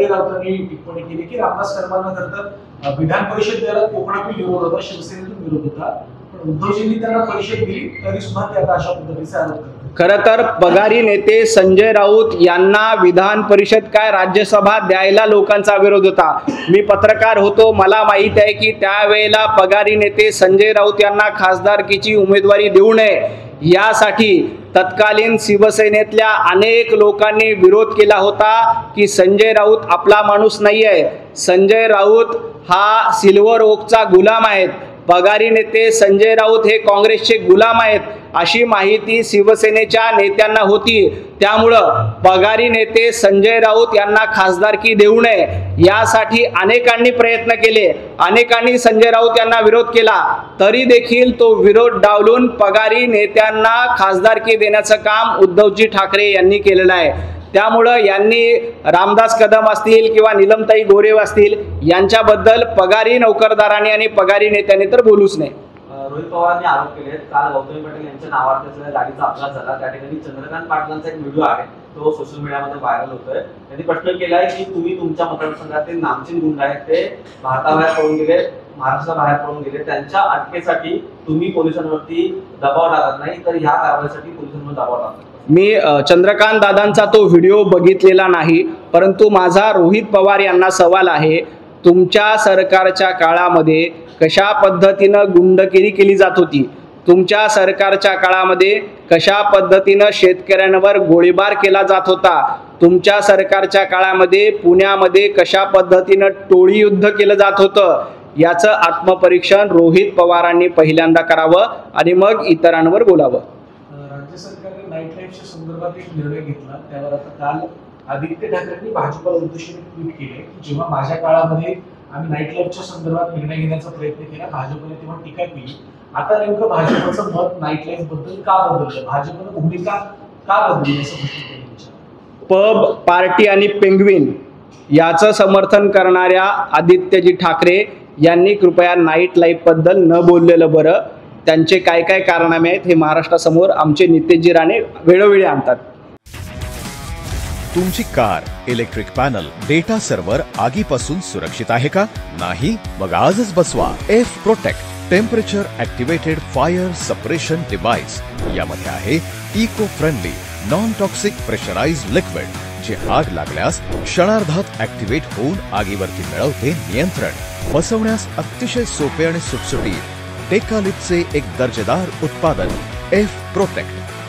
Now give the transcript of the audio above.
संजय राऊतांनी टिप्पणी केली की रामदास कदमांना खरं विधान परिषद द्यायला कोकणातून विरोध होता, शिवसेनेतून विरोध होता, पण उद्धवजींनी त्यांना परिषद दिली तरी सुद्धा ते आता अशा पद्धतीचे आरोप करतात। खरं तर पगारी नेते संजय राऊत यांना विधान परिषद काय राज्यसभा द्यायला लोकांचा विरोध होता। मी पत्रकार होतो, मला माहित आहे की त्यावेळेला पगारी नेते संजय राऊत यांना खासदारकीची उमेदवारी देऊ नये यासाठी तत्कालीन शिवसेनेतल्या अनेक लोकांनी विरोध केला होता की संजय राऊत आपला माणूस नाही आहे, संजय राऊत हा सिल्वर ओकचा गुलाम आहेत, पगारी नेते संजय राऊत हे काँग्रेसचे गुलाम आहेत अशी माहिती शिवसेनेच्या नेत्यांना होती। त्यामुळं पगारी नेते संजय राऊत यांना खासदारकी देऊ नये यासाठी अनेकांनी प्रयत्न केले, अनेकांनी संजय राऊत यांना विरोध केला, तरी देखील तो विरोध डावलून पगारी नेत्यांना खासदारकी देण्याचं काम उद्धवजी ठाकरे यांनी केलेलं आहे। त्यामुळं यांनी रामदास कदम असतील किंवा नीलमताई गोरे असतील यांच्याबद्दल पगारी नोकरदारांनी आणि पगारी नेत्यांनी तर बोलूच नाही। रोहित पवारांनी आरोप केले, काल गौतमी पटेल यांच्या नावावर त्याचा गाडीचा अपघात झाला, त्या ठिकाणी चंद्रकांत पाटलांचा एक व्हिडिओ आहे तो सोशल मीडियामध्ये व्हायरल होतोय। त्यांनी प्रश्न केलाय की तुम्ही तुमच्या मतदारसंघातील नामचीन गुंड आहेत ते भारताबाहेर पळून गेले, महाराष्ट्राबाहेर पळून गेले, त्यांच्या अटकेसाठी तुम्ही पोलिसांवरती दबाव टाकत नाही तर ह्या कारवाईसाठी पोलिसांवर दबाव टाकतात। मी चंद्रकांत दादांचा तो व्हिडिओ बघितलेला नाही, परंतु माझा रोहित पवार यांना सवाल आहे, तुमच्या सरकारच्या काळामध्ये कशा पद्धतीनं गुंडगिरी केली जात होती, तुमच्या सरकारच्या काळामध्ये कशा पद्धतीनं शेतकऱ्यांवर गोळीबार केला जात होता, तुमच्या सरकारच्या काळामध्ये पुण्यामध्ये कशा पद्धतीनं टोळी युद्ध केलं जात होतं, याचं आत्मपरीक्षण रोहित पवारांनी पहिल्यांदा करावं आणि मग इतरांवर बोलावं। राज्य सरकारने नाईट लाईफच्या संदर्भात एक निर्णय घेतला, त्यावर आता काल आदित्य ठाकरेंनी भाजपला उद्देशून ट्विट केले की जेव्हा माझ्या काळामध्ये आम्ही नाईट लाईफच्या संदर्भात निर्णय घेण्याचा प्रयत्न केला, भाजपने तेव्हा टीका केली, आता नेमकं भाजपचं मत नाईट लाईफ बद्दल का बदललं, भाजपने भूमिका का बदलली असं प्रश्न केला। पब पार्टी आणि पेंग्विन याचं समर्थन करणाऱ्या आदित्यजी ठाकरे यांनी कृपया नाईट लाईफ बद्दल न बोललेलं बरं। त्यांचे काय काय कारनामे आहेत हे महाराष्ट्रासमोर आमचे नितेशजी राणे वेळोवेळी आणतात। तुमची car, electric panel, data server आगीपासून सुरक्षित आहे का? नाही? मग आजच बसवा F protect temperature activated fire suppression device. यामध्ये आहे eco friendly non toxic pressurised liquid जे आग लागल्यास क्षणार्धात ॲक्टिवेट होऊन आगीवरती मिळवते नियंत्रण। बसवण्यास अतिशय सोपे आणि सुटसुटीत टेकालिपचे एक दर्जेदार उत्पादन एफ प्रोटेक्ट।